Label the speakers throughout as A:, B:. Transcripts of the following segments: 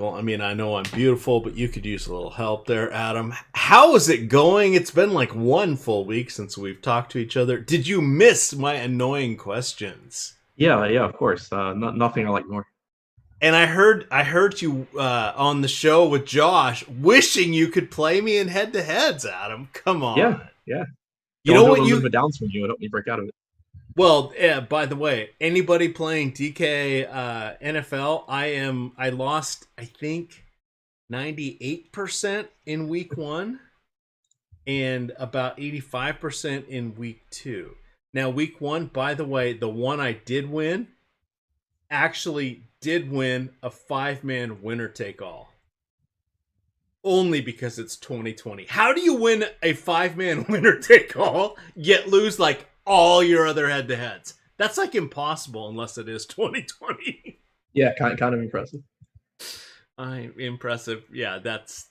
A: Well, I mean, I know I'm beautiful, but you could use a little help there, Adam. How is it going? It's been like one full week since we've talked to each other. Did you miss my annoying questions?
B: Yeah, yeah, of course. Nothing I like more.
A: And I heard you on the show with Josh, wishing you could play me in head-to-heads, Adam. Come
B: Yeah,
A: on.
B: yeah.
A: You
B: Don't
A: know
B: do it
A: what
B: to live
A: you
B: it down from you. I don't need to break out of it.
A: Well, yeah, by the way, anybody playing DK NFL, I lost I think 98% in week 1 and about 85% in week 2. Now, week 1, by the way, the one I did win actually did win a 5-man winner take all. Only because it's 2020. How do you win a 5-man winner take all yet lose like all your other head to heads? That's like impossible unless it is 2020.
B: Yeah, kind of impressive.
A: I'm impressive. Yeah, that's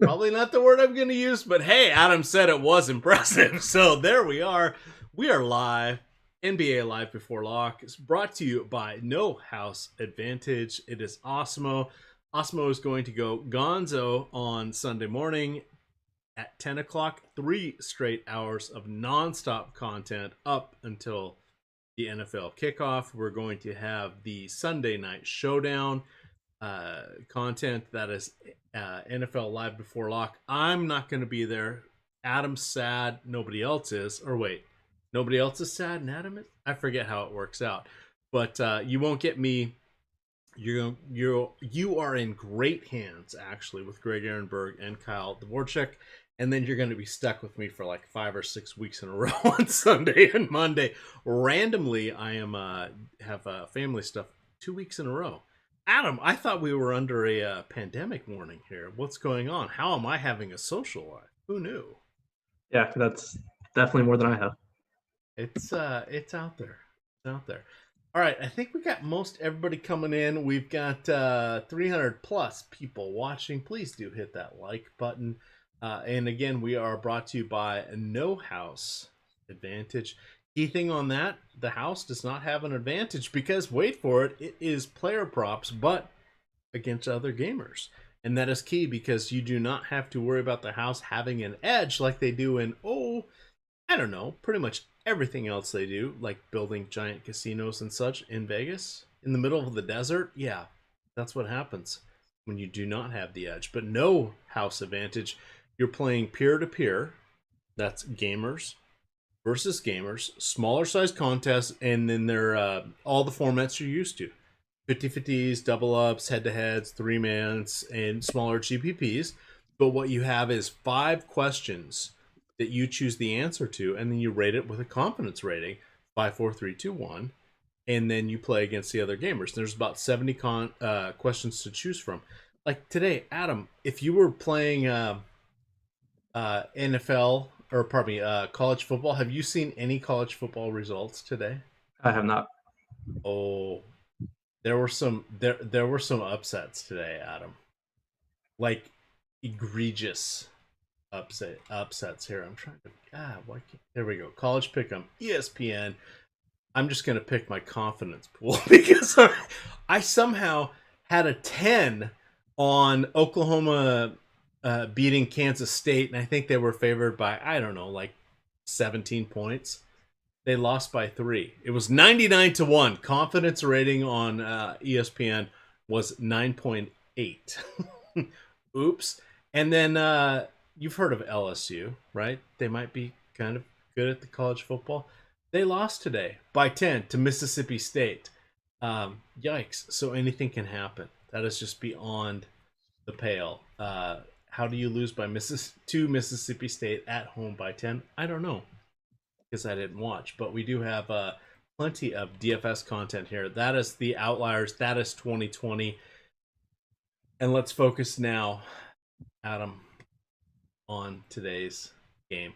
A: probably not the word I'm going to use, but hey, Adam said it was impressive. So there we are. We are live. NBA Live Before Lock is brought to you by No House Advantage. It is Awesemo. Awesemo is going to go gonzo on Sunday morning at 10 o'clock. 3 straight hours of nonstop content up until the NFL kickoff. We're going to have the Sunday night showdown content that is NFL Live Before Lock. I'm not going to be there. Adam's sad. Nobody else is. Or wait, nobody else is sad and Adam is? I forget how it works out. But you won't get me. You are in great hands, actually, with Greg Ehrenberg and Kyle Dvorak. And then you're going to be stuck with me for like 5 or 6 weeks in a row on Sunday and Monday. Randomly, I am have family stuff 2 weeks in a row. Adam, I thought we were under a pandemic warning here. What's going on? How am I having a social life? Who knew?
B: Yeah, that's definitely more than I have.
A: It's out there. It's out there. All right, I think we got most everybody coming in. We've got 300 plus people watching. Please do hit that like button. And again, we are brought to you by No House Advantage. Key thing on that, the house does not have an advantage because, wait for it, it is player props, but against other gamers. And that is key because you do not have to worry about the house having an edge like they do in, I don't know, pretty much everything else they do, like building giant casinos and such in Vegas, in the middle of the desert. Yeah, that's what happens when you do not have the edge. But no house advantage. You're playing peer-to-peer. That's gamers versus gamers, smaller size contests, and then they're all the formats you're used to. 50-50s, double ups, head-to-heads, 3-mans, and smaller GPPs. But what you have is 5 questions that you choose the answer to, and then you rate it with a confidence rating, 5, 4, 3, 2, 1, and then you play against the other gamers. There's about 70 questions to choose from. Like today, Adam, if you were playing NFL, or pardon me, college football, have you seen any college football results today?
B: I have not.
A: Oh, there were some upsets today, Adam. Like egregious upsets here. I'm trying to why can't there we go. College pick'em, ESPN. I'm just gonna pick my confidence pool because I somehow had a 10 on Oklahoma beating Kansas State, and I think they were favored by, I don't know, like 17 points. They lost by 3. It was 99-1. Confidence rating on ESPN was 9.8. Oops. And then you've heard of LSU, right? They might be kind of good at the college football. They lost today by 10 to Mississippi State. Yikes. So anything can happen. That is just beyond the pale. How do you lose by to Mississippi State at home by 10? I don't know because I didn't watch. But we do have plenty of DFS content here. That is the Outliers. That is 2020. And let's focus now, Adam, on today's game.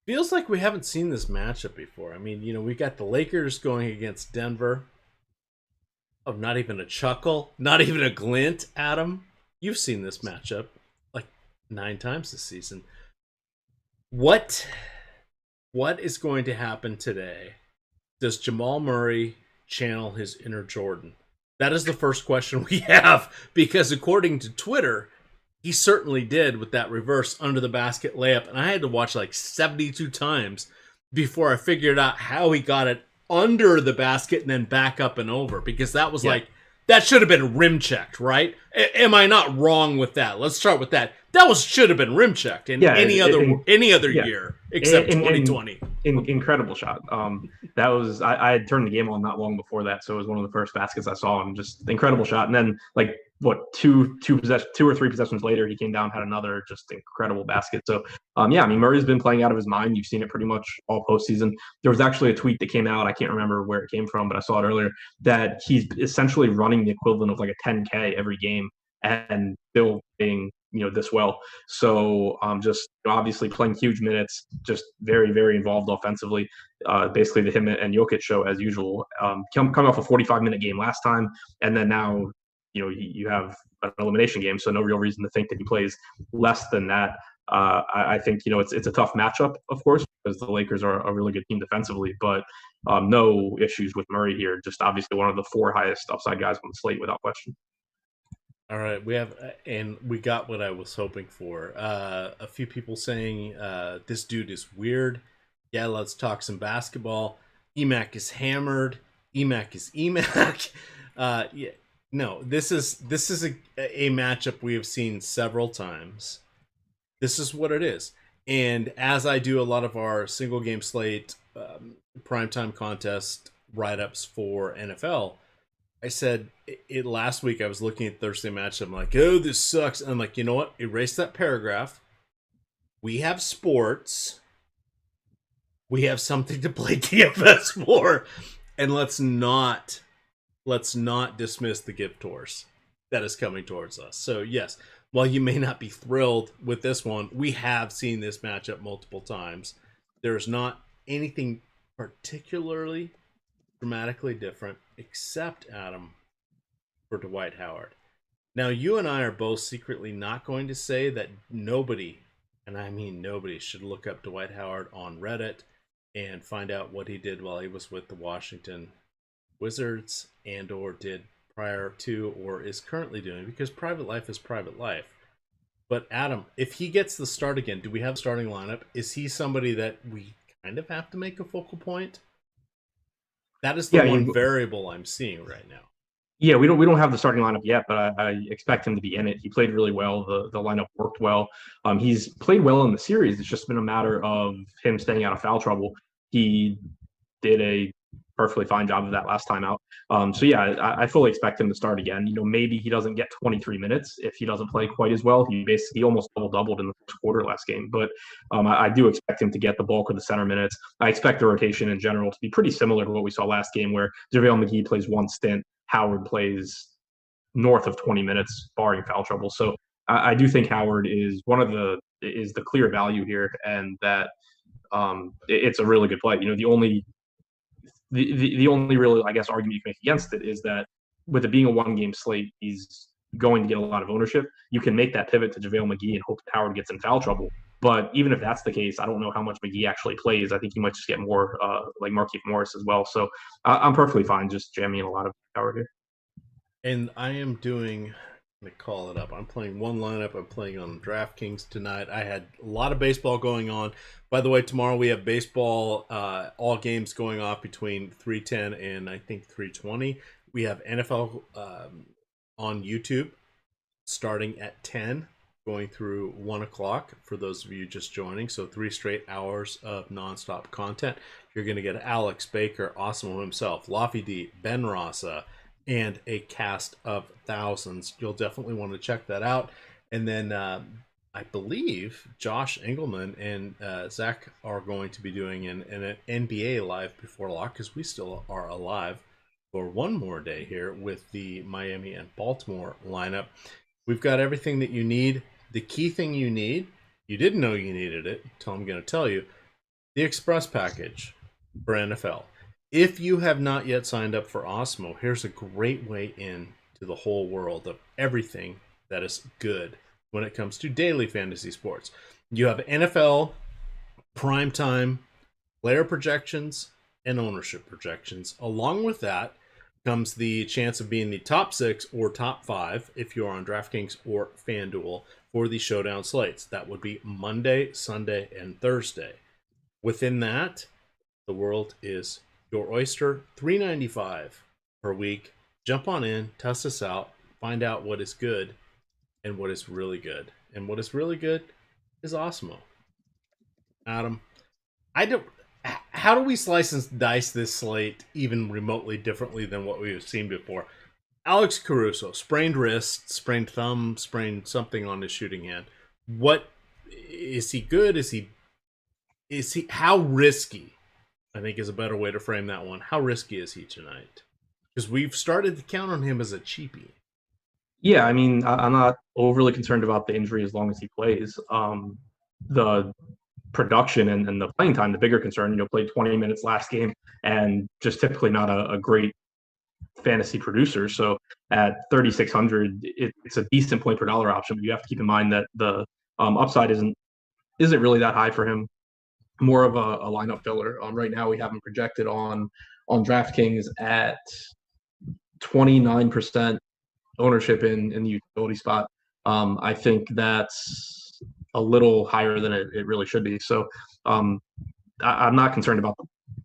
A: Feels like we haven't seen this matchup before. I mean, we got the Lakers going against Denver. Oh, not even a chuckle, not even a glint, Adam. You've seen this matchup like 9 times this season. What is going to happen today? Does Jamal Murray channel his inner Jordan? That is the first question we have, because according to Twitter, he certainly did with that reverse under the basket layup. And I had to watch like 72 times before I figured out how he got it under the basket and then back up and over, because that was like, that should have been rim checked, right? Am I not wrong with that? Let's start with that. That should have been rim checked in any other year except 2020.
B: Incredible shot. That was I had turned the game on not long before that, so it was one of the first baskets I saw, and just incredible shot. And then like two or three possessions later, he came down, had another just incredible basket. So I mean, Murray's been playing out of his mind. You've seen it pretty much all postseason. There was actually a tweet that came out. I can't remember where it came from, but I saw it earlier, that he's essentially running the equivalent of like a 10K every game and still being this well. So just obviously playing huge minutes, just very, very involved offensively. Basically the him and Jokic show as usual. Coming off a 45-minute game last time, and then now you have an elimination game, so no real reason to think that he plays less than that. I think it's a tough matchup, of course, because the Lakers are a really good team defensively, but no issues with Murray here. Just obviously one of the 4 highest upside guys on the slate without question.
A: All right, we got what I was hoping for. A few people saying this dude is weird. Yeah, let's talk some basketball. EMac is hammered. EMac is EMac. Yeah, no, this is a matchup we have seen several times. This is what it is. And as I do a lot of our single game slate primetime contest write-ups for NFL, I said it last week. I was looking at Thursday matchup. I'm like, oh, this sucks. And I'm like, you know what? Erase that paragraph. We have sports. We have something to play DFS for. And let's not dismiss the gift horse that is coming towards us. So yes, while you may not be thrilled with this one, we have seen this matchup multiple times. There's not anything particularly dramatically different, except, Adam, for Dwight Howard. Now, you and I are both secretly not going to say that nobody, and I mean nobody, should look up Dwight Howard on Reddit and find out what he did while he was with the Washington Wizards and or did prior to or is currently doing, because private life is private life. But Adam, if he gets the start again, do we have a starting lineup? Is he somebody that we kind of have to make a focal point? That is the one variable I'm seeing right now.
B: Yeah, we don't have the starting lineup yet, but I expect him to be in it. He played really well. The lineup worked well. He's played well in the series. It's just been a matter of him staying out of foul trouble. He did a perfectly fine job of that last time out. So yeah, I fully expect him to start again. Maybe he doesn't get 23 minutes if he doesn't play quite as well. He almost doubled in the first quarter last game. But I do expect him to get the bulk of the center minutes. I expect the rotation in general to be pretty similar to what we saw last game, where JaVale McGee plays one stint, Howard plays north of 20 minutes, barring foul trouble. So I do think Howard is the clear value here, and that it's a really good play. The only real, I guess, argument you can make against it is that with it being a one-game slate, he's going to get a lot of ownership. You can make that pivot to JaVale McGee and hope that Howard gets in foul trouble. But even if that's the case, I don't know how much McGee actually plays. I think he might just get more like Markieff Morris as well. So I'm perfectly fine just jamming in a lot of Howard here.
A: And I am doing, let me call it up. I'm playing one lineup. I'm playing on DraftKings tonight. I had a lot of baseball going on. By the way, tomorrow we have baseball, all games going off between 3:10 and I think 3:20. We have NFL on YouTube starting at 10, going through 1 o'clock for those of you just joining. So 3 straight hours of nonstop content. You're going to get Alex Baker, Awesemo himself, Laffy D, Ben Rossa, and a cast of thousands. You'll definitely want to check that out. And then I believe Josh Engelman and Zach are going to be doing an NBA live before lock, because we still are alive for one more day here with the Miami and Baltimore lineup. We've got everything that you need. The key thing you need, you didn't know you needed it until I'm going to tell you, the Express package for NFL. If you have not yet signed up for Awesemo, here's a great way in to the whole world of everything that is good when it comes to daily fantasy sports. You have NFL, primetime, player projections, and ownership projections. Along with that, comes the chance of being the top 6 or top 5 if you are on DraftKings or FanDuel for the showdown slates. That would be Monday, Sunday, and Thursday. Within that, the world is your oyster. $3.95 per week. Jump on in, test us out, find out what is good and what is really good. And what is really good is Awesemo. Adam, I don't. How do we slice and dice this slate even remotely differently than what we've seen before? Alex Caruso, sprained wrist, sprained thumb, sprained something on his shooting hand. What is he good? Is he how risky? I think is a better way to frame that one. How risky is he tonight? Because we've started to count on him as a cheapie.
B: Yeah, I mean, I'm not overly concerned about the injury as long as he plays. The production and the playing time, the bigger concern, played 20 minutes last game and just typically not a great fantasy producer. So at 3,600, it's a decent point per dollar option, but you have to keep in mind that the upside isn't really that high for him. More of a lineup filler. Right now we have him projected on DraftKings at 29% ownership in the utility spot. I think that's a little higher than it really should be. So I'm not concerned about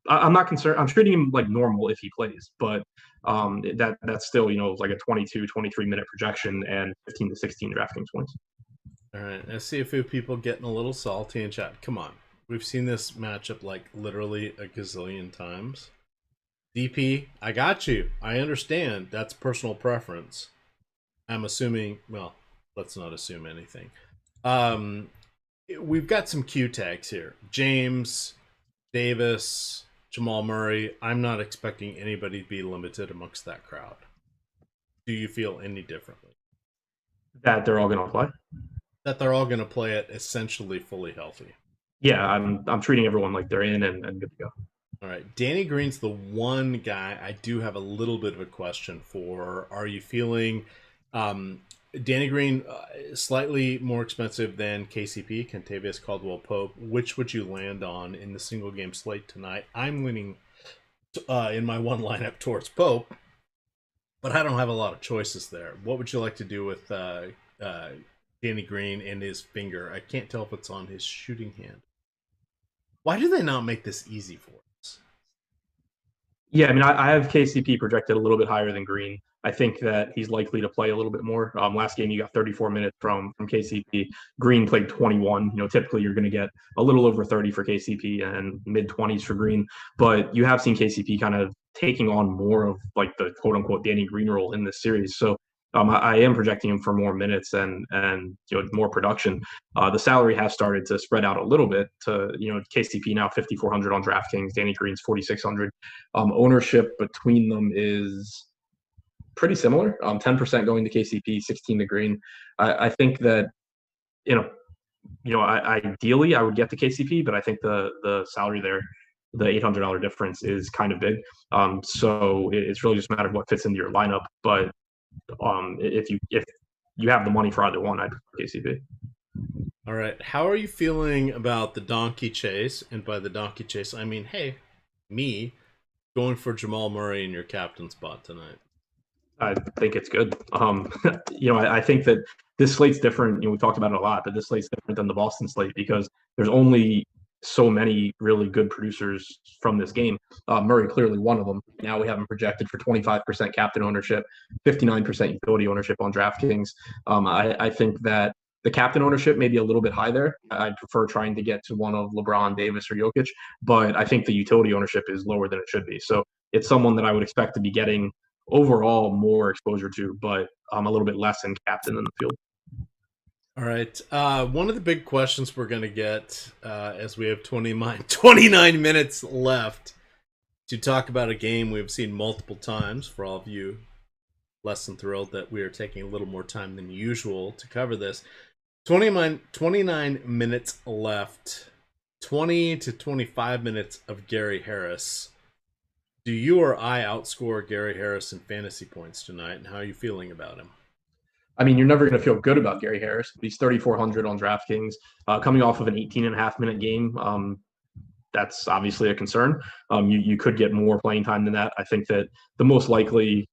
B: I'm not concerned. I'm treating him like normal if he plays, but that's still, like a 22, 23 minute projection and 15 to 16 DraftKings points.
A: All right. I see a few people getting a little salty in chat. Come on. We've seen this matchup like literally a gazillion times. DP, I got you. I understand. That's personal preference. I'm assuming, well, let's not assume anything. We've got some Q tags here. James, Davis, Jamal Murray. I'm not expecting anybody to be limited amongst that crowd. Do you feel any differently?
B: That they're all going to play?
A: That they're all going to play it essentially fully healthy.
B: Yeah, I'm treating everyone like they're in and good to go.
A: All right. Danny Green's the one guy I do have a little bit of a question for. Are you feeling Danny Green slightly more expensive than KCP, Kentavious Caldwell-Pope? Which would you land on in the single game slate tonight? I'm leaning in my one lineup towards Pope, but I don't have a lot of choices there. What would you like to do with Danny Green and his finger? I can't tell if it's on his shooting hand. Why do they not make this easy for us?
B: Yeah, I mean, I have KCP projected a little bit higher than Green. I think that he's likely to play a little bit more. Last game, you got 34 minutes from KCP. Green played 21. Typically you're going to get a little over 30 for KCP and mid-20s for Green. But you have seen KCP kind of taking on more of like the quote-unquote Danny Green role in this series. So I am projecting him for more minutes and more production. The salary has started to spread out a little bit. To KCP now 5,400 on DraftKings, Danny Green's 4,600. Ownership between them is pretty similar. 10% going to KCP, 16 to Green. I think that ideally I would get to KCP, but I think the salary there, the $800 difference is kind of big. So it's really just a matter of what fits into your lineup. But if you have the money for either one, I'd prefer KCP.
A: All right. How are you feeling about the donkey chase? And by the donkey chase, I mean, hey, me going for Jamal Murray in your captain spot tonight.
B: I think it's good. I think that this slate's different. We talked about it a lot, but this slate's different than the Boston slate because there's only so many really good producers from this game. Murray clearly one of them. Now we have him projected for 25% captain ownership, 59% utility ownership on DraftKings. I think that the captain ownership may be a little bit high there. I'd prefer trying to get to one of LeBron, Davis, or Jokic, but I think the utility ownership is lower than it should be. So it's someone that I would expect to be getting overall more exposure to, but a little bit less in captain in the field.
A: All right. One of the big questions we're going to get as we have 29 minutes left to talk about a game we've seen multiple times. For all of you less than thrilled that we are taking a little more time than usual to cover this. 29 minutes left. 20 to 25 minutes of Gary Harris. Do you or I outscore Gary Harris in fantasy points tonight, and how are you feeling about him?
B: I mean, you're never going to feel good about Gary Harris. He's 3,400 on DraftKings, coming off of an 18.5-minute game. that's obviously a concern. You could get more playing time than that. I think that the most likely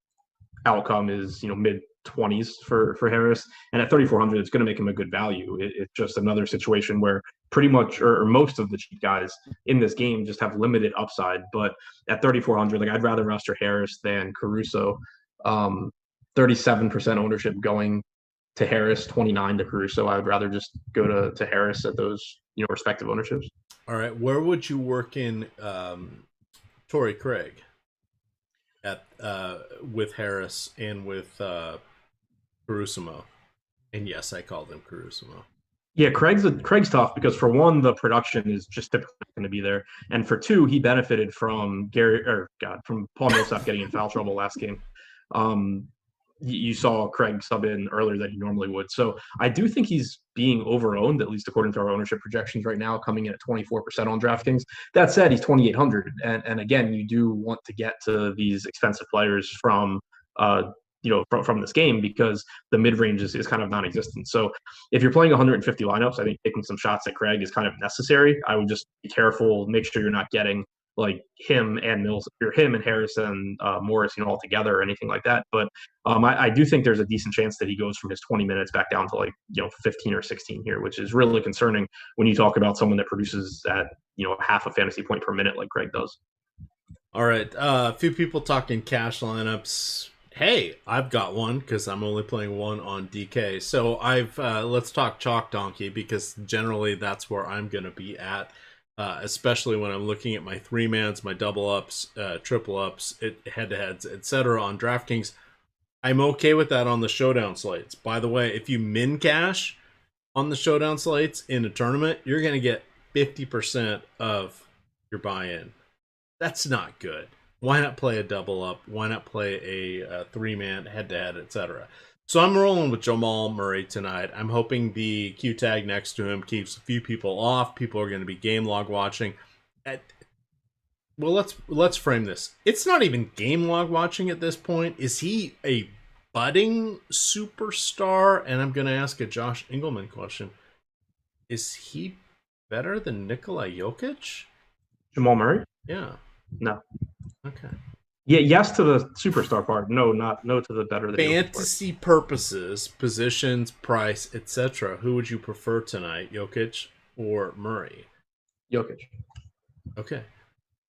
B: outcome is mid 20s for Harris, and at 3,400 it's going to make him a good value. It's just another situation where pretty much or most of the cheap guys in this game just have limited upside, but at 3,400, like, I'd rather roster Harris than Caruso. 37% ownership going to Harris, 29 to Caruso. I would rather just go to Harris at those respective ownerships.
A: All right, where would you work in Torrey Craig at with Harris and with Caruso? And yes, I called him Caruso.
B: Yeah, Craig's tough because, for one, the production is just typically going to be there, and for two, he benefited from from Paul Millsap getting in foul trouble last game. You saw Craig sub in earlier than he normally would, so I do think he's being overowned, at least according to our ownership projections right now, coming in at 24% on DraftKings. That said, he's 2,800, and again, you do want to get to these expensive players from from this game, because the mid-range is kind of non-existent. So if you're playing 150 lineups, I think taking some shots at Craig is kind of necessary. I would just be careful, make sure you're not getting like him and Mills, or him and Harris and Morris, all together or anything like that. But I do think there's a decent chance that he goes from his 20 minutes back down to 15 or 16 here, which is really concerning when you talk about someone that produces at half a fantasy point per minute like Craig does.
A: All right, a few people talking cash lineups. Hey, I've got one because I'm only playing one on DK. So let's talk Chalk Donkey, because generally that's where I'm going to be at, especially when I'm looking at my 3-mans, my double ups, triple ups, head-to-heads, etc. on DraftKings. I'm okay with that on the showdown slates. By the way, if you min cash on the showdown slates in a tournament, you're going to get 50% of your buy-in. That's not good. Why not play a double up? Why not play a 3-man head-to-head, etc.? So I'm rolling with Jamal Murray tonight. I'm hoping the Q tag next to him keeps a few people off. People are going to be game log watching. Well, let's frame this. It's not even game log watching at this point. Is he a budding superstar? And I'm going to ask a Josh Engelman question. Is he better than Nikola Jokic?
B: Jamal Murray?
A: Yeah.
B: No.
A: Okay.
B: Yeah, yes to the superstar part. No to the better than
A: fantasy purposes, positions, price, etc. Who would you prefer tonight, Jokic or Murray?
B: Jokic.
A: Okay.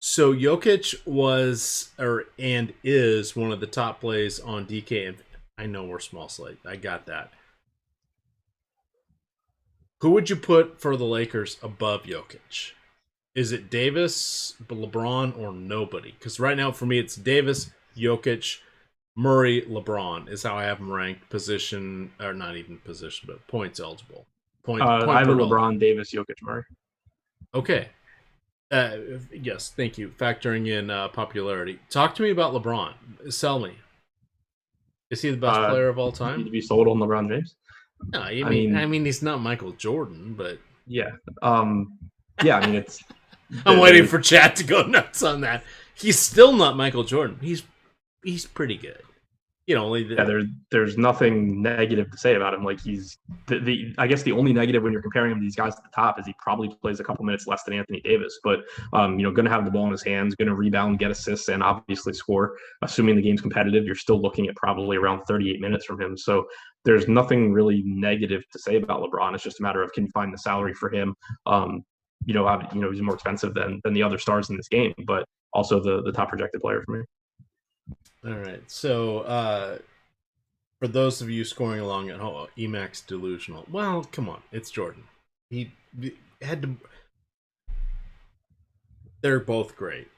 A: So Jokic was and is one of the top plays on DK, and I know we're small slate. I got that. Who would you put for the Lakers above Jokic? Is it Davis, LeBron, or nobody? Because right now, for me, it's Davis, Jokic, Murray, LeBron is how I have them ranked. Position, or not even position, but points eligible. Point
B: I have a LeBron,
A: dollar.
B: Davis, Jokic, Murray.
A: Okay. Yes, thank you. Factoring in popularity. Talk to me about LeBron. Sell me. Is he the best player of all time?
B: Need to be sold on LeBron James?
A: No, I mean he's not Michael Jordan, but
B: yeah. Yeah, I mean, it's...
A: I'm waiting for chat to go nuts on that. He's still not Michael Jordan. He's pretty good.
B: There's nothing negative to say about him. Like, he's I guess the only negative when you're comparing him to these guys at the top is he probably plays a couple minutes less than Anthony Davis, but going to have the ball in his hands, going to rebound, get assists, and obviously score. Assuming the game's competitive, you're still looking at probably around 38 minutes from him. So there's nothing really negative to say about LeBron. It's just a matter of, can you find the salary for him? He's more expensive than the other stars in this game, but also the top projected player for me.
A: All right. So for those of you scoring along at home, EMac's delusional. Well, come on. It's Jordan. He had to... They're both great.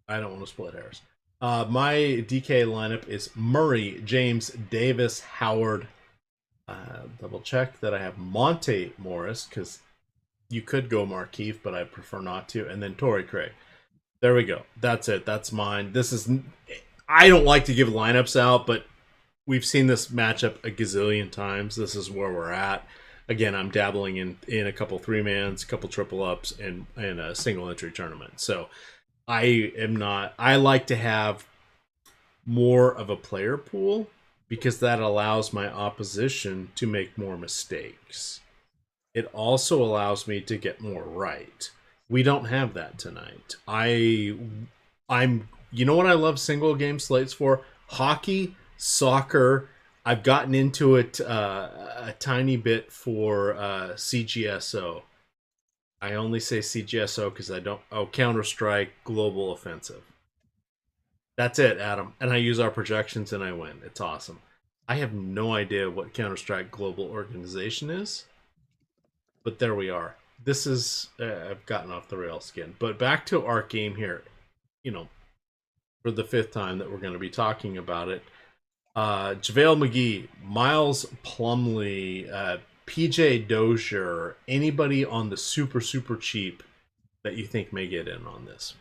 A: I don't want to split hairs. My DK lineup is Murray, James, Davis, Howard. Double check that I have Monte Morris, because you could go Markieff, but I prefer not to. And then Torrey Craig. There we go. That's it. That's mine. I don't like to give lineups out, but we've seen this matchup a gazillion times. This is where we're at. Again, I'm dabbling in a couple 3-mans, a couple triple ups, and a single entry tournament. So I like to have more of a player pool, because that allows my opposition to make more mistakes. It also allows me to get more right. We don't have that tonight. I'm you know what I love single game slates for? Hockey, soccer. I've gotten into it a tiny bit for CGSO. I only say CGSO because I don't. Oh, Counter Strike Global Offensive. That's it, Adam. And I use our projections and I win. It's awesome. I have no idea what Counter Strike Global Organization is, but there we are. This is I've gotten off the rails again. But back to our game here. You know, for the fifth time that we're going to be talking about it. JaVale McGee, Miles Plumlee, PJ Dozier, anybody on the super cheap that you think may get in on this?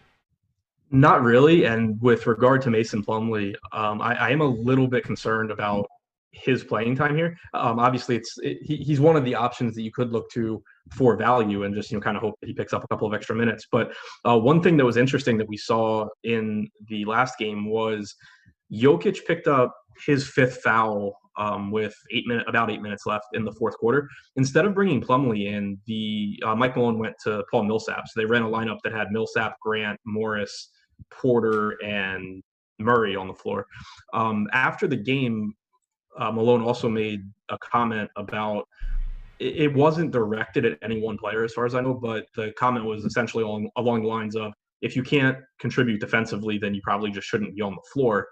B: Not really. And with regard to Mason Plumlee, I am a little bit concerned about his playing time here. Obviously, he's one of the options that you could look to for value and just kind of hope that he picks up a couple of extra minutes. But one thing that was interesting that we saw in the last game was Jokic picked up his fifth foul with about 8 minutes left in the fourth quarter. Instead of bringing Plumlee in, Mike Malone went to Paul Millsap. So they ran a lineup that had Millsap, Grant, Morris, Porter, and Murray on the floor. After the game, Malone also made a comment about it wasn't directed at any one player as far as I know, but the comment was essentially along the lines of, if you can't contribute defensively, then you probably just shouldn't be on the floor.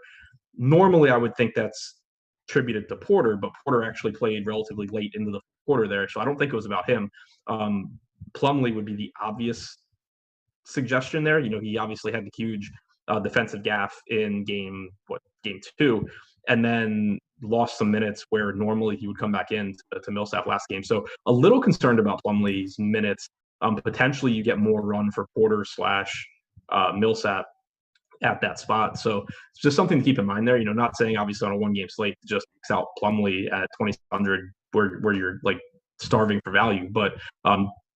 B: Normally, I would think that's attributed to Porter, but Porter actually played relatively late into the quarter there, so I don't think it was about him. Plumlee would be the obvious suggestion there. He obviously had the huge defensive gaffe in game 2, and then lost some minutes where normally he would come back in to Millsap last game. So a little concerned about Plumlee's minutes. Potentially you get more run for Porter / Millsap at that spot. So it's just something to keep in mind there. Not saying obviously on a one game slate to just X out Plumlee at 2,600 where you're like starving for value, but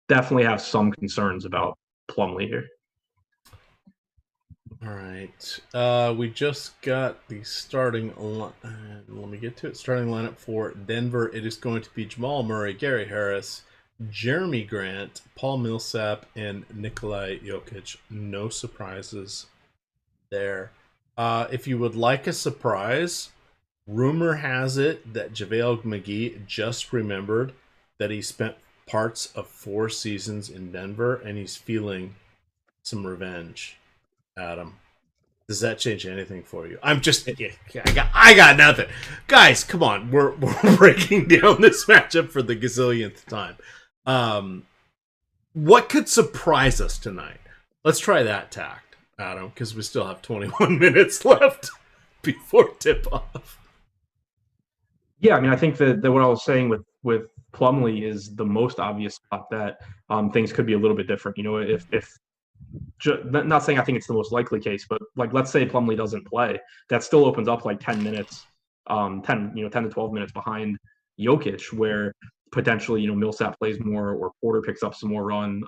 B: definitely have some concerns about Plumlee here.
A: All right. We just got the starting let me get to it. Starting lineup for Denver. It is going to be Jamal Murray, Gary Harris, Jeremy Grant, Paul Millsap, and Nikola Jokic. No surprises there. If you would like a surprise, rumor has it that JaVale McGee just remembered that he spent parts of 4 seasons in Denver and he's feeling some revenge. Adam, does that change anything for you? I'm just, I got nothing, guys. Come on, we're breaking down this matchup for the gazillionth time. What could surprise us tonight? Let's try that tact, Adam, because we still have 21 minutes left before tip off.
B: Yeah, I mean, I think that what I was saying with Plumlee is the most obvious spot that things could be a little bit different. If not saying I think it's the most likely case, but like let's say Plumlee doesn't play, that still opens up like 10 minutes, 10 to 12 minutes behind Jokic, where potentially Millsap plays more or Porter picks up some more run.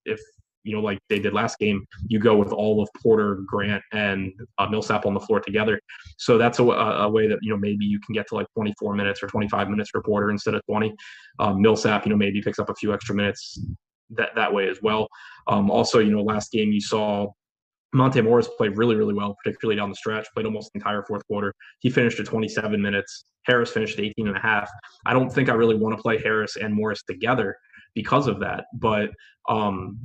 B: If like they did last game, you go with all of Porter, Grant, and Millsap on the floor together. So that's a way that maybe you can get to like 24 minutes or 25 minutes for Porter instead of 20. Millsap maybe picks up a few extra minutes that way as well. Also, last game you saw Monte Morris played really, really well, particularly down the stretch, played almost the entire fourth quarter. He finished at 27 minutes. Harris finished at 18 and a half. I don't think I really want to play Harris and Morris together because of that, but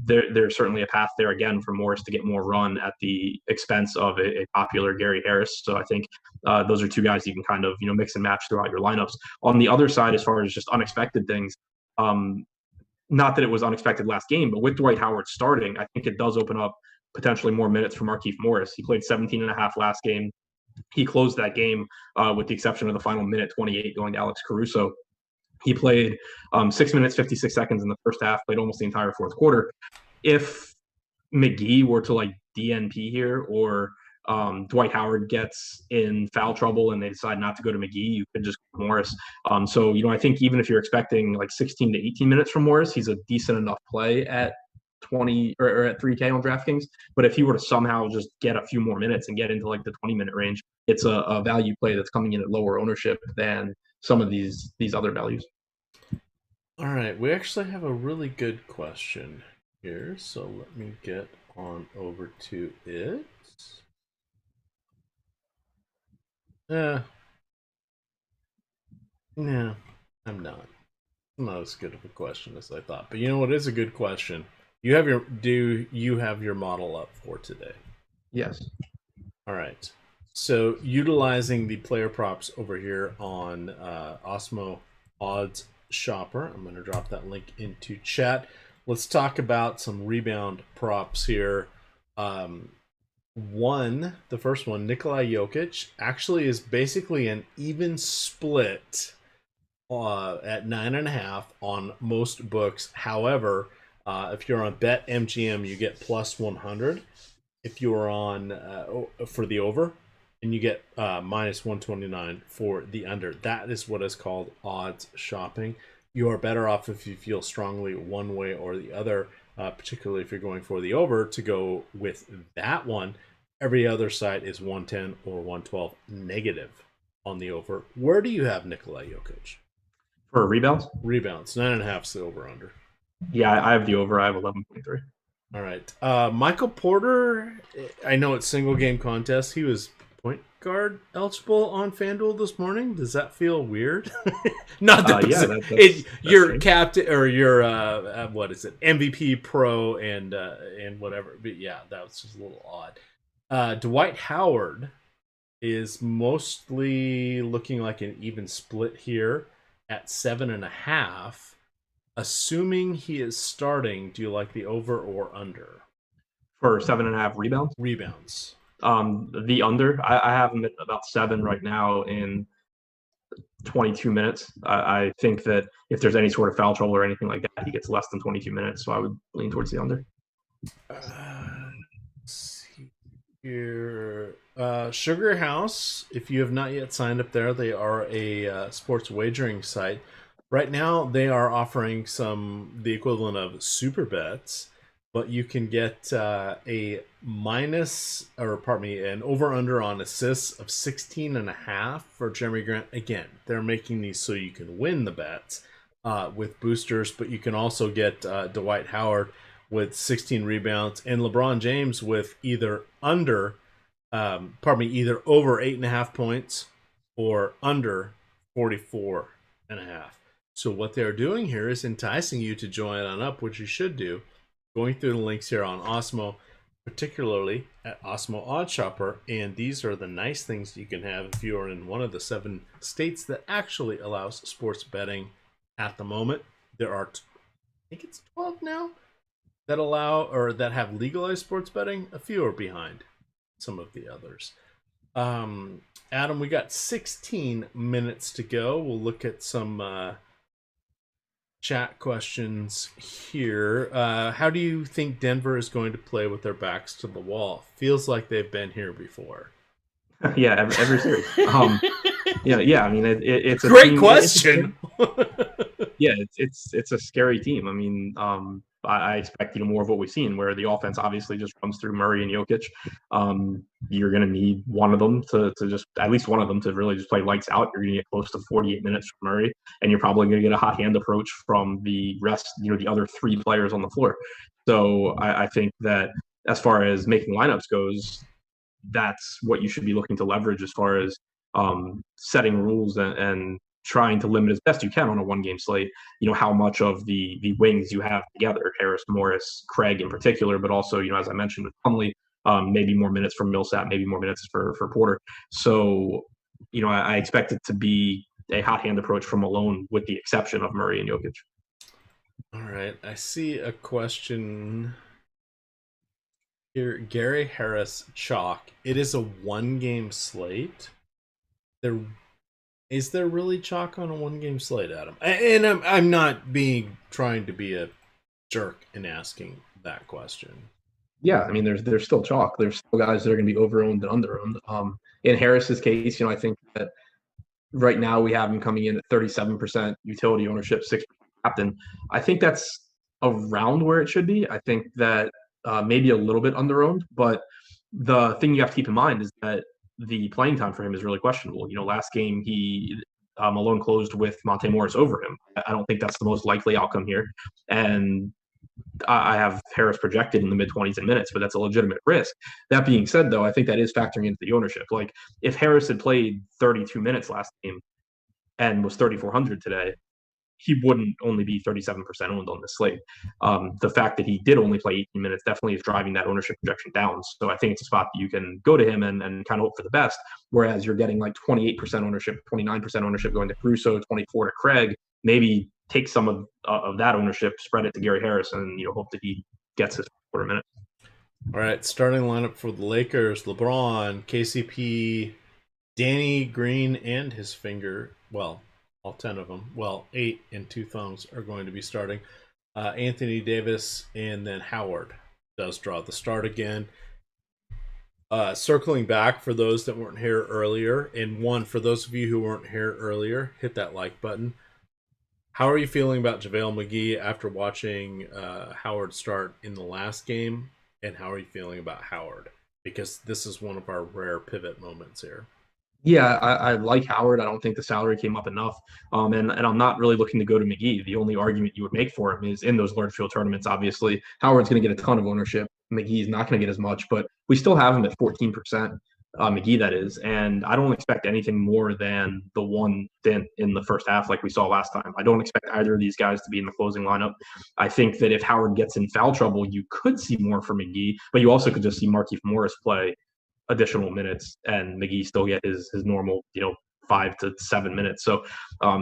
B: there's certainly a path there again for Morris to get more run at the expense of a popular Gary Harris. So I think those are two guys you can kind of mix and match throughout your lineups. On the other side, as far as just unexpected things, not that it was unexpected last game, but with Dwight Howard starting, I think it does open up potentially more minutes for Markieff Morris. He played 17 and a half last game. He closed that game with the exception of the final minute 28 going to Alex Caruso. He played 6 minutes, 56 seconds in the first half, played almost the entire fourth quarter. If McGee were to like DNP here or Dwight Howard gets in foul trouble and they decide not to go to McGee, you could just go to Morris. So I think even if you're expecting like 16 to 18 minutes from Morris, he's a decent enough play at 20 or at 3K on DraftKings. But if he were to somehow just get a few more minutes and get into like the 20-minute range, it's a value play that's coming in at lower ownership than some of these other values.
A: All right, we actually have a really good question here, so let me get on over to it. No, I'm not. Not as good of a question as I thought. But you know what is a good question? Do you have your model up for today?
B: Yes.
A: All right. So utilizing the player props over here on Awesemo Odds Shopper, I'm going to drop that link into chat. Let's talk about some rebound props here. The first one, Nikola Jokic, actually is basically an even split at 9.5 on most books. However, if you're on BetMGM, you get plus 100. If you're on for the over, and you get minus 129 for the under. That is what is called odds shopping. You are better off if you feel strongly one way or the other, particularly if you're going for the over, to go with that one. Every other site is 110 or 112 negative on the over. Where do you have Nikola Jokic?
B: For rebounds?
A: Rebounds, 9.5 is the over under.
B: Yeah, I have the over. I have 11.3.
A: All right. Michael Porter, I know it's single game contest. He was point guard eligible on FanDuel this morning. Does that feel weird? Not that that's your strange. Captain or your what is it? MVP pro and whatever. But yeah, that was just a little odd. Dwight Howard is mostly looking like an even split here at 7.5. Assuming he is starting, do you like the over or under?
B: For 7.5 rebounds?
A: Rebounds.
B: The under. I have him at about 7 right now in 22 minutes. I think that if there's any sort of foul trouble or anything like that, he gets less than 22 minutes. So I would lean towards the under.
A: Let's see here. Sugar House, if you have not yet signed up there, they are a sports wagering site. Right now, they are offering the equivalent of super bets, but you can get an over-under on assists of 16.5 for Jeremy Grant. Again, they're making these so you can win the bets with boosters, but you can also get Dwight Howard with 16 rebounds and LeBron James with either over 8.5 points or under 44.5. So what they're doing here is enticing you to join on up, which you should do, going through the links here on Awesemo, particularly at Awesemo Odd Shopper. And these are the nice things you can have if you are in one of the 7 states that actually allows sports betting at the moment. There are, I think it's 12 now, that allow or that have legalized sports betting. A few are behind some of the others. Adam, we got 16 minutes to go. We'll look at some chat questions here. How do you think Denver is going to play with their backs to the wall? Feels like they've been here before.
B: Yeah, every series. Yeah. I mean, it's a
A: great question.
B: It's a scary team. I mean, I expect more of what we've seen, where the offense obviously just runs through Murray and Jokic. You're going to need one of them to just at least one of them to really just play lights out. You're going to get close to 48 minutes from Murray, and you're probably going to get a hot hand approach from the rest, the other 3 players on the floor. So I think that as far as making lineups goes, that's what you should be looking to leverage as far as setting rules and trying to limit as best you can on a 1-game slate, how much of the wings you have together, Harris, Morris, Craig in particular, but also, as I mentioned with Plumlee, maybe more minutes from Millsap, maybe more minutes for Porter. So, I expect it to be a hot hand approach from Malone with the exception of Murray and Jokic.
A: All right. I see a question here. Gary Harris Chalk. It is a 1-game slate. Is there really chalk on a 1-game slate, Adam? And I'm not trying to be a jerk in asking that question.
B: Yeah, I mean, there's still chalk. There's still guys that are going to be over-owned and under-owned. In Harris's case, I think that right now we have him coming in at 37% utility ownership, 6% captain. I think that's around where it should be. I think that maybe a little bit under-owned, but the thing you have to keep in mind is that the playing time for him is really questionable. Last game Malone closed with Monte Morris over him. I don't think that's the most likely outcome here. And I have Harris projected in the mid-20s in minutes, but that's a legitimate risk. That being said, though, I think that is factoring into the ownership. Like if Harris had played 32 minutes last game and was 3,400 today, he wouldn't only be 37% owned on this slate. The fact that he did only play 18 minutes definitely is driving that ownership projection down. So I think it's a spot that you can go to him and kind of hope for the best. Whereas you're getting like 28% ownership, 29% ownership going to Caruso, 24 to Craig. Maybe take some of that ownership, spread it to Gary Harris, and hope that he gets his quarter minute.
A: All right, starting lineup for the Lakers: LeBron, KCP, Danny Green, and his finger. Well, all 10 of them. Well, 8 and 2 thumbs are going to be starting. Anthony Davis, and then Howard does draw the start again. Circling back for those that weren't here earlier, and for those of you who weren't here earlier, hit that like button. How are you feeling about JaVale McGee after watching Howard start in the last game? And how are you feeling about Howard? Because this is one of our rare pivot moments here.
B: Yeah, I like Howard. I don't think the salary came up enough. And I'm not really looking to go to McGee. The only argument you would make for him is in those large field tournaments, obviously. Howard's going to get a ton of ownership. McGee's not going to get as much, but we still have him at 14%. McGee, that is. And I don't expect anything more than the one dent in the first half like we saw last time. I don't expect either of these guys to be in the closing lineup. I think that if Howard gets in foul trouble, you could see more from McGee, but you also could just see Markieff Morris play additional minutes and McGee still get his normal 5 to 7 minutes. So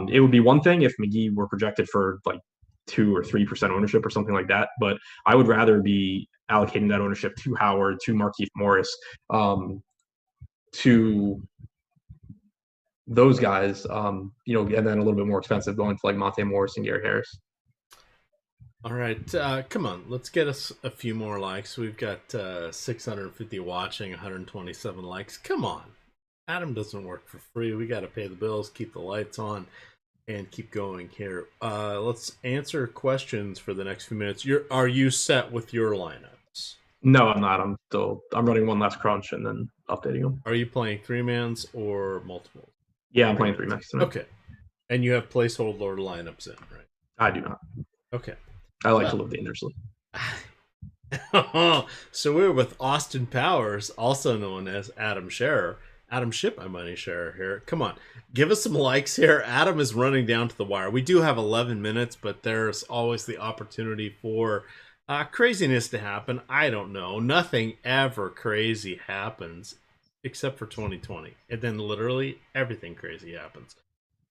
B: it would be one thing if McGee were projected for like 2 or 3% ownership or something like that, but I would rather be allocating that ownership to Howard, to Markieff Morris, to those guys, and then a little bit more expensive going to like Monte Morris and Gary Harris.
A: All right, come on, let's get us a few more likes. We've got 650 watching, 127 likes. Come on. Adam doesn't work for free. We got to pay the bills, keep the lights on, and keep going here. Let's answer questions for the next few minutes. Are you set with your lineups?
B: No, I'm not. I'm running one last crunch and then updating them.
A: Are you playing 3-mans or multiple?
B: Yeah, I'm playing 3-mans tonight.
A: Okay. And you have placeholder lineups in, right?
B: I do not.
A: Okay.
B: I like to live dangerously.
A: So we're with Austin Powers, also known as Adam Scherer. Adam Ship My Money Scherer here. Come on, give us some likes here. Adam is running down to the wire. We do have 11 minutes, but there's always the opportunity for craziness to happen. I don't know. Nothing ever crazy happens except for 2020. And then literally everything crazy happens.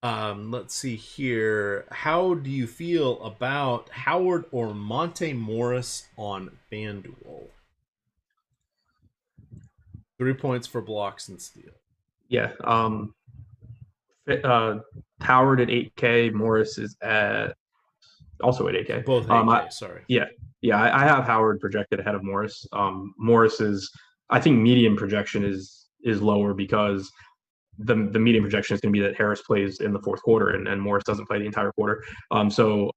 A: Let's see here. How do you feel about Howard or Monte Morris on FanDuel? 3 points for blocks and steal.
B: Yeah. Howard at 8K. Morris is also at 8K.
A: Both 8K, sorry.
B: Yeah. I have Howard projected ahead of Morris. Morris is, I think, median projection is lower because the median projection is going to be that Harris plays in the fourth quarter and Morris doesn't play the entire quarter. So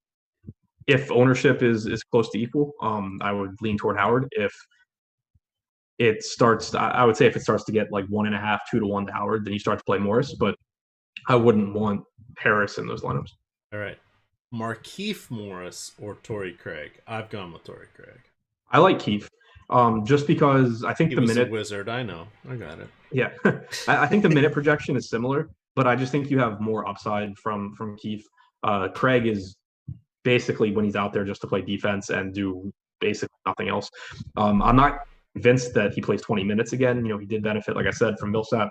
B: if ownership is close to equal, I would lean toward Howard. If it starts, I would say if it starts to get like 1.5, 2 to 1 to Howard, then you start to play Morris. But I wouldn't want Harris in those lineups.
A: All right. Markieff Morris or Torrey Craig? I've gone with Torrey Craig.
B: I like Keefe. Just because I think
A: he
B: the
A: was
B: minute
A: a wizard, I know, I got it.
B: Yeah, I think the minute projection is similar, but I just think you have more upside from Keefe. Craig is basically when he's out there just to play defense and do basically nothing else. I'm not convinced that he plays 20 minutes again. He did benefit, like I said, from Millsap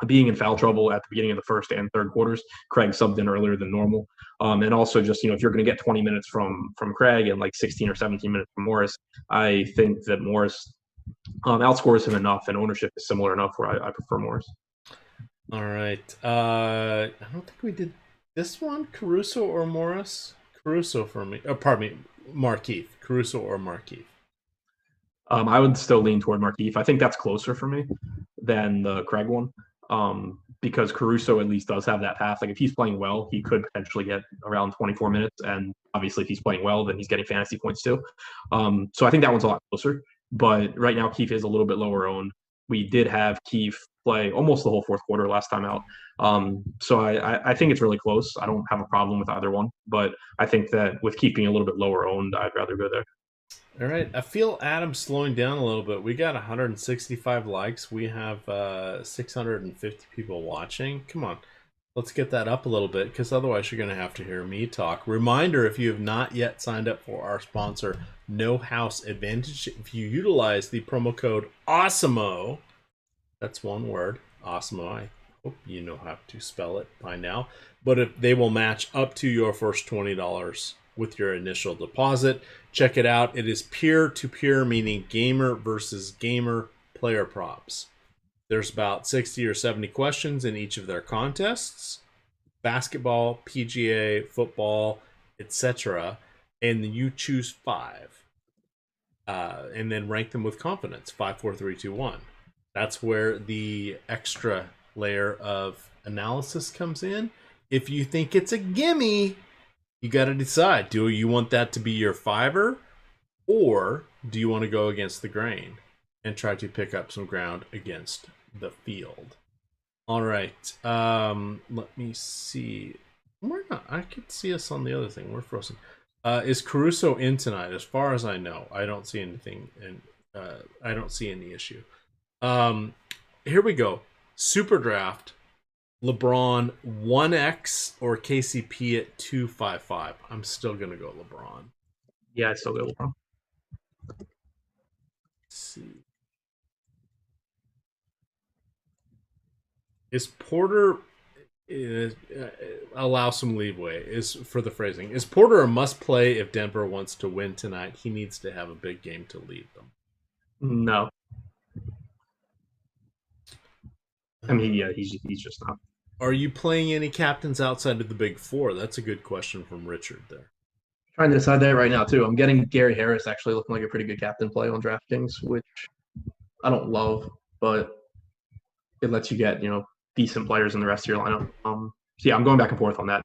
B: being in foul trouble at the beginning of the first and third quarters. Craig subbed in earlier than normal. And also just, if you're going to get 20 minutes from Craig and like 16 or 17 minutes from Morris, I think that Morris outscores him enough and ownership is similar enough where I prefer Morris.
A: All right. I don't think we did this one. Caruso or Morris? Caruso for me. Oh, pardon me. Markieff. Caruso or Markieff?
B: I would still lean toward Markieff. I think that's closer for me than the Craig one. Because Caruso at least does have that path. Like if he's playing well, he could potentially get around 24 minutes. And obviously if he's playing well, then he's getting fantasy points too. So I think that one's a lot closer. But right now, Keefe is a little bit lower owned. We did have Keefe play almost the whole fourth quarter last time out. So I think it's really close. I don't have a problem with either one, but I think that with keeping a little bit lower owned, I'd rather go there.
A: All right. I feel Adam's slowing down a little bit. We got 165 likes. We have 650 people watching. Come on. Let's get that up a little bit, because otherwise you're going to have to hear me talk. Reminder, if you have not yet signed up for our sponsor, No House Advantage, if you utilize the promo code Awesemo, that's one word, Awesemo, I hope you know how to spell it by now, but if they will match up to your first $20 with your initial deposit. Check it out. It is peer-to-peer, meaning gamer versus gamer player props. There's about 60 or 70 questions in each of their contests. Basketball, PGA, football, etc. And you choose 5. And then rank them with confidence. 5, 4, 3, 2, 1. That's where the extra layer of analysis comes in. If you think it's a gimme, you got to decide. Do you want that to be your fiver? Or do you want to go against the grain and try to pick up some ground against the field? All right. Let me see. We're not. I could see us on the other thing. We're frozen. Is Caruso in tonight? As far as I know, I don't see anything, and I don't see any issue. Here we go. Super draft. LeBron 1x or KCP at 255. I'm still gonna go LeBron.
B: Yeah, I'd still go LeBron.
A: Let's see. Is Porter allow some leeway is for the phrasing. Is Porter a must play if Denver wants to win tonight? He needs to have a big game to lead them.
B: No. I mean, yeah, he's just not.
A: Are you playing any captains outside of the big 4? That's a good question from Richard there.
B: Trying to decide that right now too. I'm getting Gary Harris actually looking like a pretty good captain play on DraftKings, which I don't love, but it lets you get, decent players in the rest of your lineup. So yeah, I'm going back and forth on that.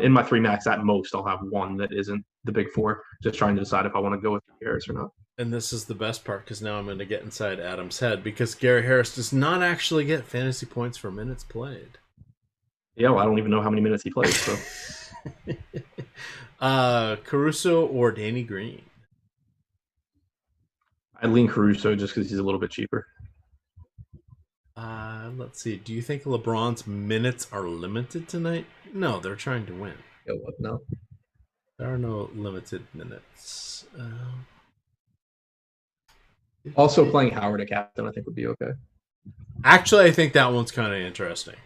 B: In my 3 max, at most, I'll have one that isn't the big 4. Just trying to decide if I want to go with Gary Harris or not.
A: And this is the best part, because now I'm going to get inside Adam's head, because Gary Harris does not actually get fantasy points for minutes played.
B: Yeah, well, I don't even know how many minutes he plays. So,
A: Caruso or Danny Green?
B: I lean Caruso just because he's a little bit cheaper.
A: Let's see. Do you think LeBron's minutes are limited tonight? No, they're trying to win.
B: No.
A: There are no limited minutes.
B: Also, playing Howard at captain, I think, would be okay.
A: Actually, I think that one's kind of interesting.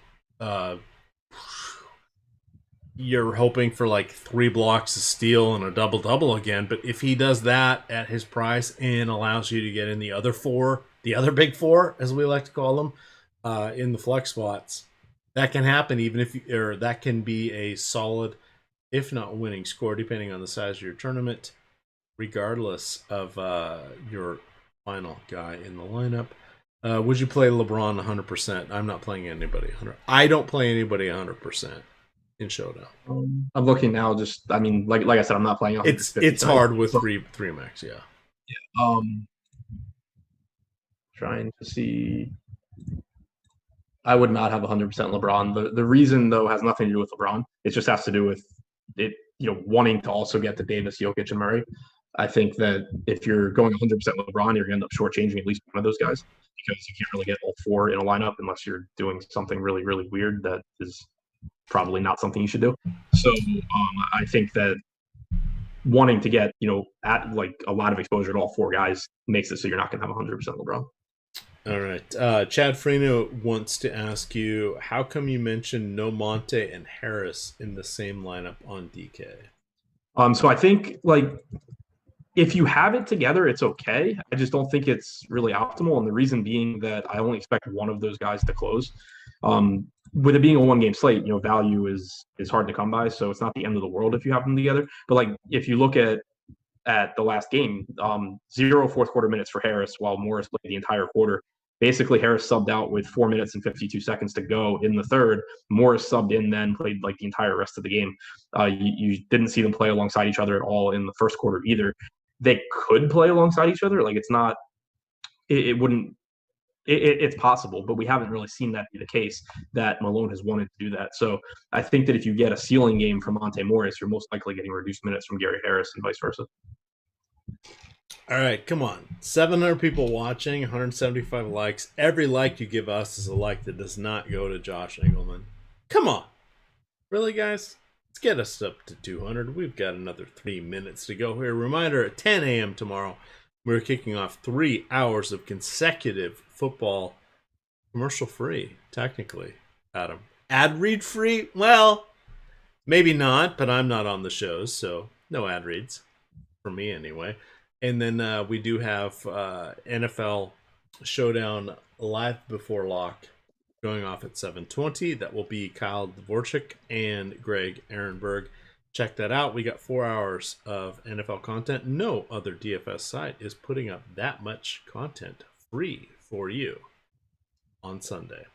A: You're hoping for like 3 blocks of steal and a double-double again, but if he does that at his price and allows you to get in the other 4, the other big 4, as we like to call them, in the flex spots, that can happen, even if that can be a solid, if not winning score, depending on the size of your tournament, regardless of your final guy in the lineup. Would you play LeBron 100%? I'm not playing anybody 100%. I don't play anybody 100% in Showdown.
B: I'm looking now. Just, I mean, like I said, I'm not playing.
A: It's hard with three max. Yeah.
B: Trying to see. I would not have 100% LeBron. The reason, though, has nothing to do with LeBron. It just has to do with it, wanting to also get to Davis, Jokic, and Murray. I think that if you're going 100% LeBron, you're going to end up shortchanging at least one of those guys, because you can't really get all 4 in a lineup unless you're doing something really, really weird that is probably not something you should do. So I think that wanting to get, at like a lot of exposure to all 4 guys makes it so you're not going to have 100% LeBron.
A: All right. Chad Freno wants to ask you, how come you mentioned No Monte and Harris in the same lineup on DK?
B: So I think, if you have it together, it's okay. I just don't think it's really optimal. And the reason being that I only expect one of those guys to close. With it being a 1-game slate, value is hard to come by. So it's not the end of the world if you have them together. But if you look at the last game, 0 fourth quarter minutes for Harris while Morris played the entire quarter. Basically, Harris subbed out with 4 minutes and 52 seconds to go in the third. Morris subbed in, then played the entire rest of the game. You didn't see them play alongside each other at all in the first quarter either. They could play alongside each other. It's not. It wouldn't It's possible, but we haven't really seen that be the case, that Malone has wanted to do that. So I think that if you get a ceiling game from Monte Morris, you're most likely getting reduced minutes from Gary Harris and vice versa.
A: All right, come on. 700 people watching, 175 likes. Every like you give us is a like that does not go to Josh Engelman. Come on. Really, guys? Let's get us up to 200. We've got another 3 minutes to go here. Reminder, at 10 a.m. tomorrow, we're kicking off 3 hours of consecutive football, commercial free, technically, Adam. Ad read free? Well, maybe not, but I'm not on the shows, so no ad reads. For me, anyway. And then we do have NFL Showdown live before lock going off at 7:20. That will be Kyle Dvorak and Greg Ehrenberg. Check that out. We got 4 hours of NFL content. No other DFS site is putting up that much content free for you on Sunday.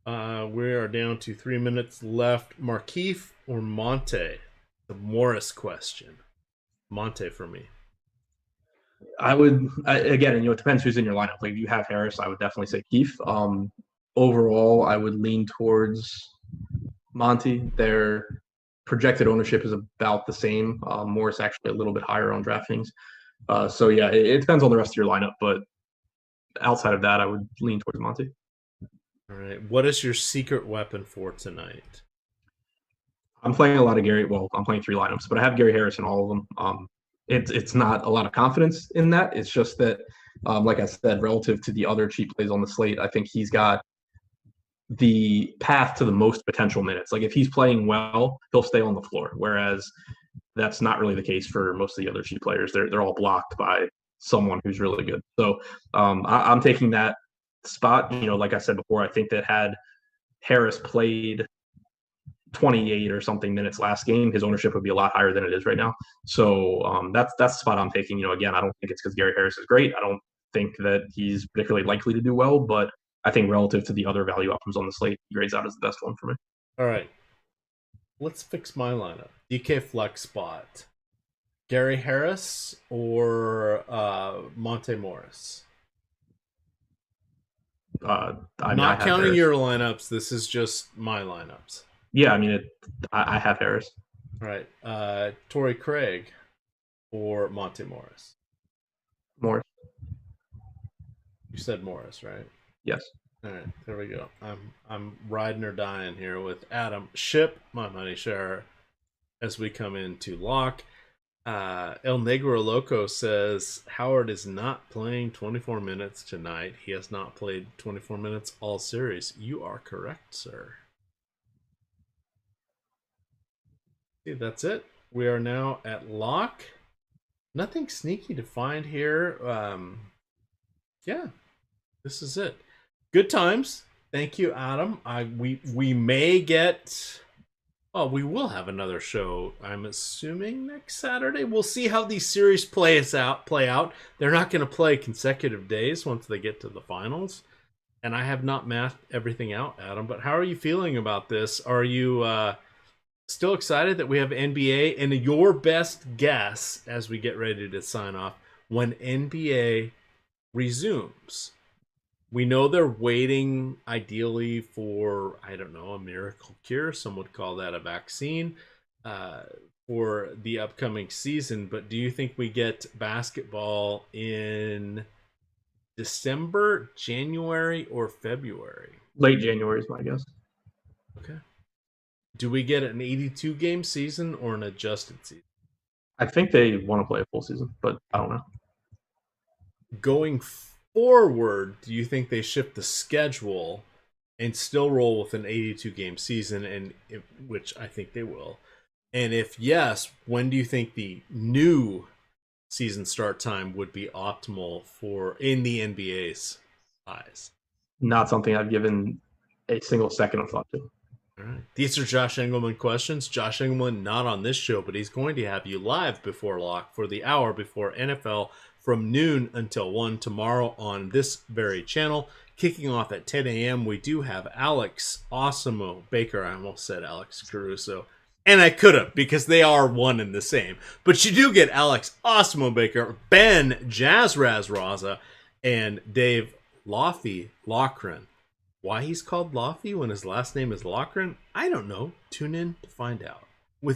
A: We are down to 3 minutes left. Markieff or Monte? The Morris question. Monte for me.
B: I would, again, it depends who's in your lineup. Like, if you have Harris, I would definitely say Keefe. Overall, I would lean towards Monty. Their projected ownership is about the same. Morris actually a little bit higher on DraftKings. So yeah, it depends on the rest of your lineup, but outside of that, I would lean towards Monty.
A: All right. What is your secret weapon for tonight?
B: I'm playing a lot of Gary. Well, I'm playing 3 lineups, but I have Gary Harris in all of them. It's not a lot of confidence in that. It's just that, like I said, relative to the other cheap plays on the slate, I think he's got the path to the most potential minutes. Like, if he's playing well, he'll stay on the floor, whereas that's not really the case for most of the other cheap players. They're all blocked by someone who's really good. So I'm taking that spot. Like I said before, I think that had Harris played 28 or something minutes last game, his ownership would be a lot higher than it is right now. So that's the spot I'm taking. Again, I don't think it's because Gary Harris is great. I don't think that he's particularly likely to do well, but I think relative to the other value options on the slate, he grades out as the best one for me.
A: All right. Let's fix my lineup. DK flex spot. Gary Harris or Monte Morris? I'm not counting
B: Harris.
A: Your lineups. This is just my lineups.
B: Yeah, I have Harris.
A: All right. Torrey Craig or Monte Morris?
B: Morris.
A: You said Morris, right?
B: Yes.
A: All right, there we go. I'm riding or dying here with Adam. Ship my money share as we come into lock. El Negro Loco says Howard is not playing 24 minutes tonight. He has not played 24 minutes all series. You are correct, sir. See, that's it. We are now at lock. Nothing sneaky to find here. Yeah, this is it. Good times. Thank you, Adam. We may get. Oh, we will have another show, I'm assuming, next Saturday. We'll see how these series play out. They're not going to play consecutive days once they get to the finals. And I have not mathed everything out, Adam. But how are you feeling about this? Are you still excited that we have NBA? And your best guess, as we get ready to sign off, when NBA resumes? We know they're waiting, ideally, for, I don't know, a miracle cure. Some would call that a vaccine for the upcoming season. But do you think we get basketball in December, January, or February?
B: Late January is my guess.
A: Okay. Do we get an 82-game season or an adjusted season?
B: I think they want to play a full season, but I don't know.
A: Going forward, do you think they shift the schedule and still roll with an 82-game season, and which I think they will? And if yes, when do you think the new season start time would be optimal for in the NBA's eyes?
B: Not something I've given a single second of thought to.
A: All right. These are Josh Engelman questions. Josh Engelman not on this show, but he's going to have you live before lock for the hour before NFL from noon until 1 tomorrow on this very channel. Kicking off at 10 a.m., we do have Alex Awesemo Baker. I almost said Alex Caruso. And I could have, because they are one and the same. But you do get Alex Awesemo Baker, Ben Jazzraz Raza, and Dave Lofty Lochran. Why he's called Lofty when his last name is Lochran, I don't know. Tune in to find out.